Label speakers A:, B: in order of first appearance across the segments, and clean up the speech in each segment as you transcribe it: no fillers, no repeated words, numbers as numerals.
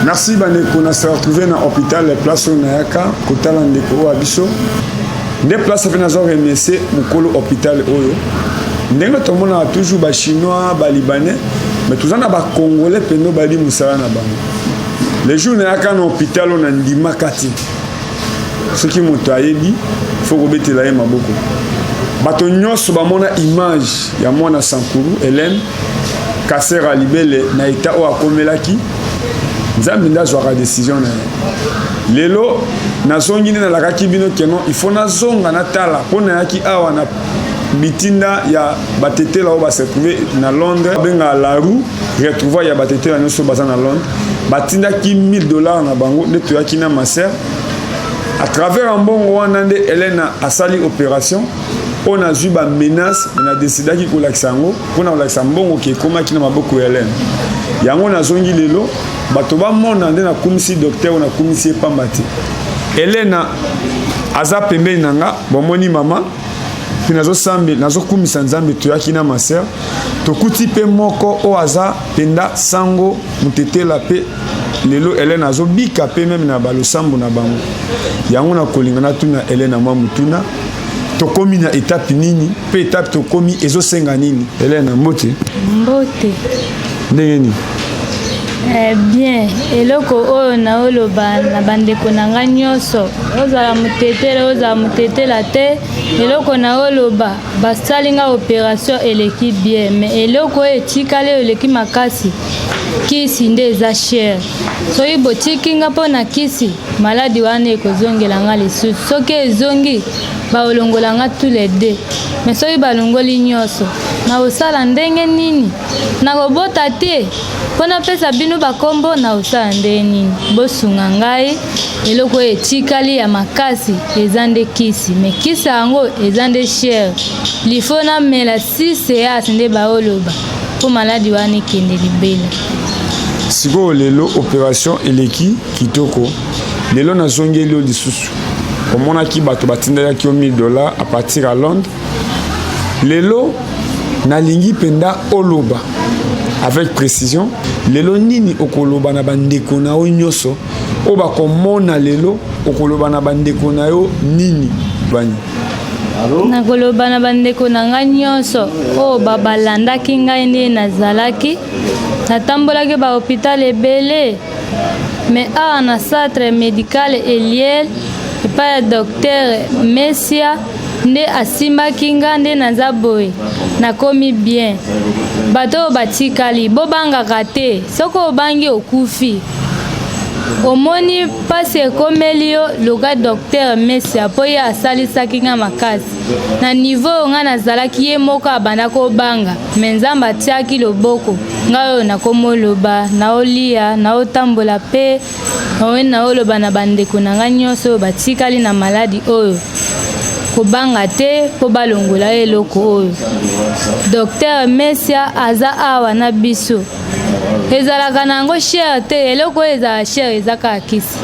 A: Merci bandeko, on s'est retrouvé dans l'hôpital place Nayaka kotala ndeko abiso. Des places fait nazo remercier mukolo hôpital oyo. Ndenge to mona toujours ba chinois, ba libanais, mais tous na ba congolais peno bali musala na bango. Les jours Nayaka na hôpital on ndima kati. Ce qui moto ayebi faut kobetela ye maboko. Bato nyonso ba mona image ya mwana Sankuru Hélène Kasser Alibele na eta o akomelaki. Nzambe ndazwaka décision na lelo nazongi na lakaki bino keno il faut nazonga na tala pona yaki awa na bitinda ya batete la ba se trouver na Londres benga la rue retrouver ya batete la nyoso baza na Londres batinda ki $1000 na bango neto yaki na maser à travers mbongo wana nde Elena asali opération on a eu ba menace on a décidé ki ko laksango pona ko laksa mbongo ki koma ki na maboko ya Elena yango nazongi lelo bato ba mona nde na komisi docteur na komisi pambati Elena aza pembeni nanga bomoni mama pinazo sambi nazo kumisa nzambe to yakina maser to kuti pe moko o aza penda sango mutetela pe lelo Elena azo bika pe même na balosambo na bango yango na kolingana tuna Elena mwa mutuna to komi na étape nini pe étape to komi ezo senga nini Elena mbote ndenge ni
B: bien eloko oyo na oloba na bandeko na nga nyonso ozala mutetela te eloko na oloba basali nga opération eleki bien mais eloko oyo etikali eleki makasi kisi nde eza cher soki botiki nga mpo na kisi maladi wana ekozongela nga lisusu soki ezongi baolongola nga tous les deux mais soki balongoli nyonso na osala ndenge nini nakobota te mpo napesa bino bakombo na osala ndenge nini bosunga ngai eloko etikali ya makasi eza nde kisi me kisi yango eza nde cher lifo namela 6 séances nde baoloba mpo maladi wana ekende libela
A: sikoyo lelo opération eleki kitoko lelo nazongeli yo lisusu omonaki bato batindaki yo $1000 à partir à Londres lelo nalingi penda oloba avec précision lelo nini okoloba na bandeko na yo nyonso o bakomona lelo okoloba na bandeko na yo nini bani
B: nakoloba na bandeko na nga nyonso oyo babalandaki ngai nde nazalaki natambolaki bahôpital ebele mais awa na centre médical Eliel epai ya docteur Messia nde asimbaki nga nde naza boye nakomi bien bato oyo batikali bobangaka te soki obangi okufi omoni mpasi ekomeli yo loka docteur Messia mpo ye asalisaki nga makasi na niveau oyo nga nazalaki ye moko abanda kobanga me nzambe atiaki loboko ngai oyo nakomoloba naolia naotambola mpe naoloba na bandeko na nga nyonso oyo batikali na maladi oyo kobanga te mpo balongola eloko oyo docteur Messia aza awa na biso ezalaka nango cher te eloko oyo ezala cher eza kaka kisi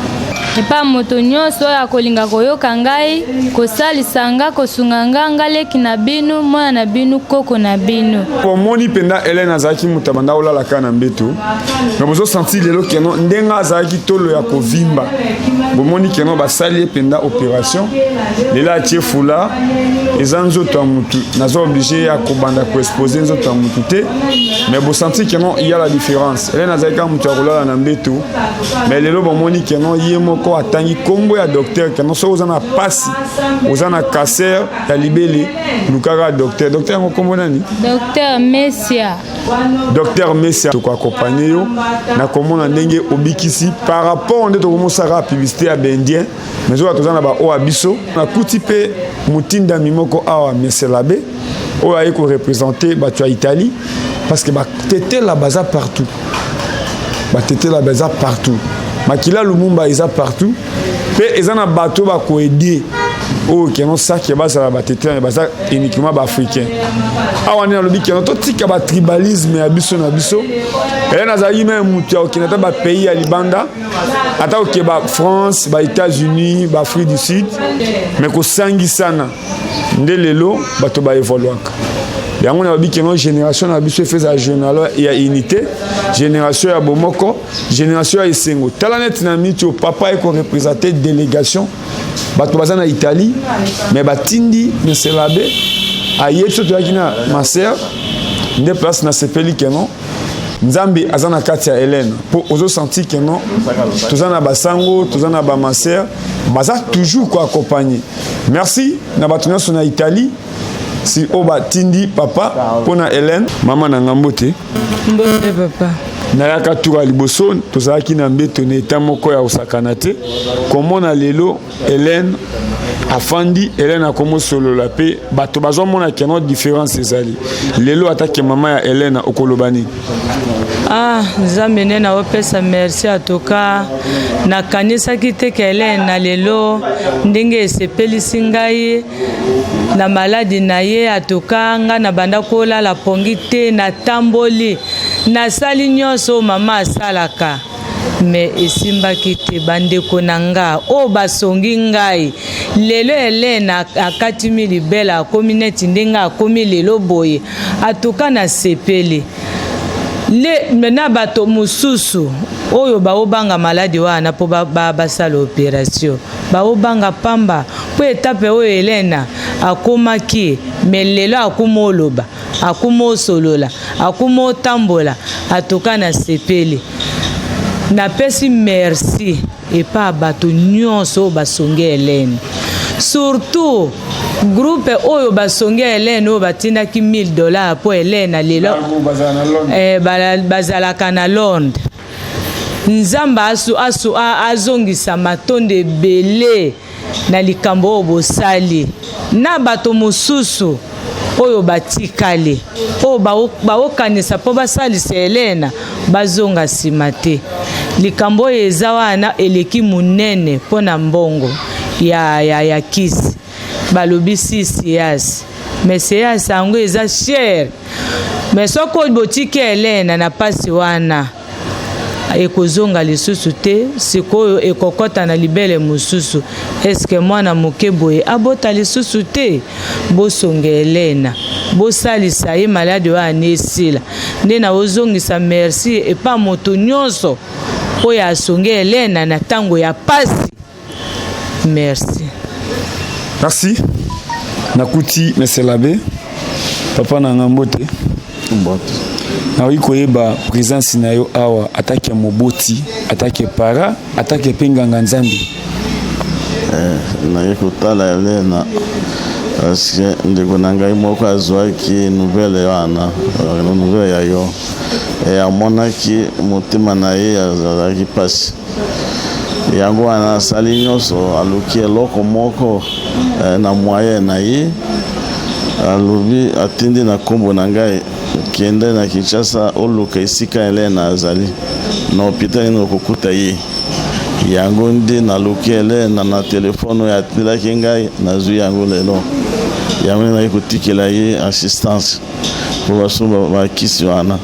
B: epa moto nyonso oyo akolinga koyoka ngai kosalisa nga kosunga nga leki na bino mwana na bino koko na bino
A: omoni penda Hélène azalaki moto abanda olalaka na mbeto me bozosenti lelo keno ndenge azalaki tolo ya kovimba bomoni keno basali ye penda opération lelo atie fula eza nzoto ya motu naza oblige ya kobanda koexpose nzoto ya motu te me bosenti keno iya la différence Hélène azalaki moto ya kolala na mbeto me lelo bomoni keno ye moko atangi kombo ya docteur keno so oza na pasi oza na cancer ya libele lukaka docteur yango kombo nani docteur Messia toko accompagner yo na komona ndenge obikisi par rapport nde tokomosaka publicité ya bendien mais oyo toza na ba o abiso na kuti pe mutinda mimoko awa Meselabe oyo aye ko représenter bato ya Italie parce que batete la baza partout makila Lumumba eza partout pe eza na bato ba ko aider o keno saki bazala batete baza uniquement ba africain awa ni alobi keno to tika ba tribalisme ya biso na biso et nazali même mutu ya okina ta ba pays ya libanda ata oke ba France ba États-Unis ba Afrique du Sud mais ko sangi sana nde lelo bato ba évoluaka yango na biki no génération na biso fait za journal ya unité génération ya bomoko génération ya esengo tala net na mito papa eko représenter délégation bato baza na Italie mais batindi Meselabe ayetso to yakina ma sœur nde place na sepeli keno Nzambi azana kati ya Hélène pour ozo sentir que non tozana basango tozana ba ma sœur baza toujours ko accompagner merci na batuna sona Italie si oba tindi papa pona Hélène maman na ngambote
B: mbote papa
A: na yaka tura liboso tozalaki na mbeto na eta moko ya osakana te komona lelo Hélène afandi Hélène akomo solo la pe bato bazomona keno différence ezali lelo atake mama ya Hélène okolobani
B: Nzambe nde na opesa merci atoka nakanisaki te ke Hélène na lelo ndenge esepelisi ngai na maladi na ye atoka nga na banda kolala pongi te na tamboli nasali nyonso mama asalaka me esimbaki te bandeko na nga o basongi ngai lelo Hélène akatimi libela akomi neti ndenge akomi lelo boye atoka na sepeli le mena bato mususu oyo baobanga maladi wana po basala opération baobanga pamba po etape oyo Hélène akomaki me lelo akoma oloba akoma osolola akoma otambola atoka na sepeli napesi merci epa bato nyonso basongi Hélène surtout groupe oyo basongi Hélène oyo batindaki $1000 po Hélène lelo bazalaka na Londres Nzamba azongisa matondo ebele na likambo oyo bosali na bato mosusu oyo batikale oyo baokanisa po basalisa Hélène bazonga nsima te likambo oyo eza wana eleki munene mpo na mbongo ya kisi balobi 6 years mais seyas yango eza cher mais soko botiki Hélène na pasi wana ekozonga lisusu te sikoyo ekokota na libele mosusu eske mwana moke boye abota lisusu te bosonga Hélène bosalisa ye maladi wana esila nde na ozongisa merci epa moto nyonso oyo asongi Hélène na ntango ya pasi merci
A: nakuti Meselabe papa na ngambote
C: mbote
A: na koyeba présence na yo awa atake moboti atake para atake penganga Nzambi
C: na yekotala Hélène parce que ndeko na ngai moko azwaki nouvelle wana nouvelle ya yo amonaki motema na ye azalaki pasi yango wana asali nyonso aluki eloko moko na moyen na ye alobi atindi na kombo na ngai kende na Kinshasa oluka esika Hélène azali na hôpital ino kokuta ye yango nde naluki Hélène na telefone oyo atilaki ngai nazwi yango lelo yango nde nakotikela ye assistance po baso bakisi wana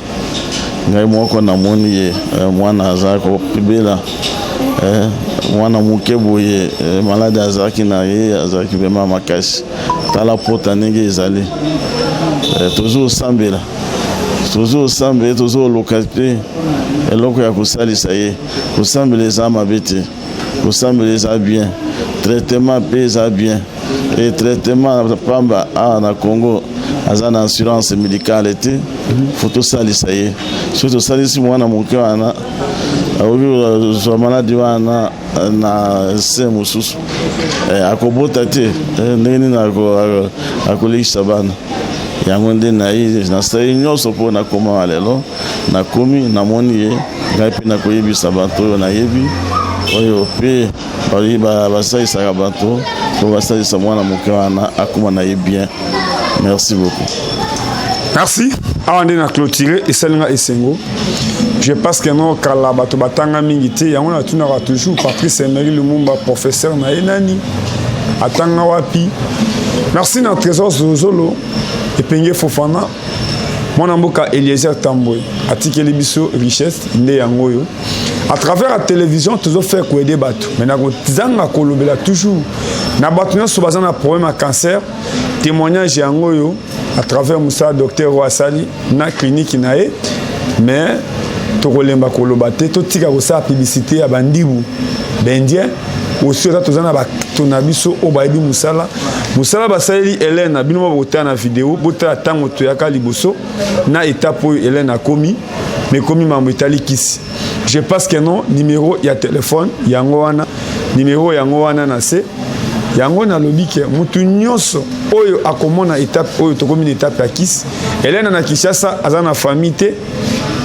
C: ngai moko namoni ye mwana azalaki kopibela mwana moke boye malade azalaki na ye azalaki vraiment makasi tala pota ndenge ezali tozosambela tozoluka mpe eloko ya kosalisa ye kosambela eza mabe te kosambela eza bien traitement mpe eza bien et traitement pamba na Congo aza na assurance médicale te faut tosalisa ye so tosalisi mwana moke wana aoki maladi wana na se mosusu akobota te ndenge nini akolekisa bana yango nde nasali nyonso mpo nakoma lelo nakomi namoni ye ngai mpe nakoyebisa bato oyo nayebi oyo mpe basalisaka bato mpo basalisa mwana moke wana akoma na ye bien. Merci beaucoup.
A: Merci. Avant de clôturer et celle-là esengo. Je pense que non kala bato batanga mingi te yango na tuna ka toujours Patrice Emery Lumumba professeur na enani atanga wapi. Merci na trésor Zozolo et Penge Fofana. Mon amboka Eliezer Tamboy atikeli biso richesse nde yango yo. À travers la télévision toujours faire quoi des bateaux. Mais na ko zanga kolobela toujours na bato na so bazana problème à cancer témoignage yango yo à travers Moussa docteur Ouassali na clinique nae mais tokolemba koloba te totika kosa publicité ya bandibu bendien aussi ça tozana ba tonabiso obayibi musala basali Hélène bino bota na vidéo bota tango to yaka liboso na étape Hélène a commis mais commis mambo itali kisi je pense que non numéro ya téléphone yango wana numéro yango wana na se yango na lobike mutu nyonso oyo akomona étape oyo tokomi étape ya kisi Hélène na Kinshasa azana famille te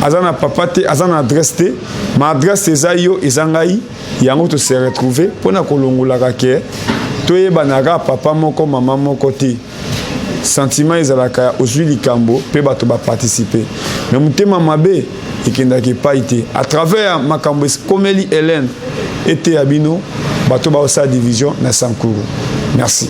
A: azana papa te azana adresse te ma adresse ezayo ezangai yango to se retrouver pona kolongola ke toyebanaka papa moko mama moko te sentiment ezalaka ozwi likambo pe bato ba participer mais mutema mabe ekendaki pa ite à travers makambo komeli Hélène ete abino bato ba osa division na Sankuru. Merci.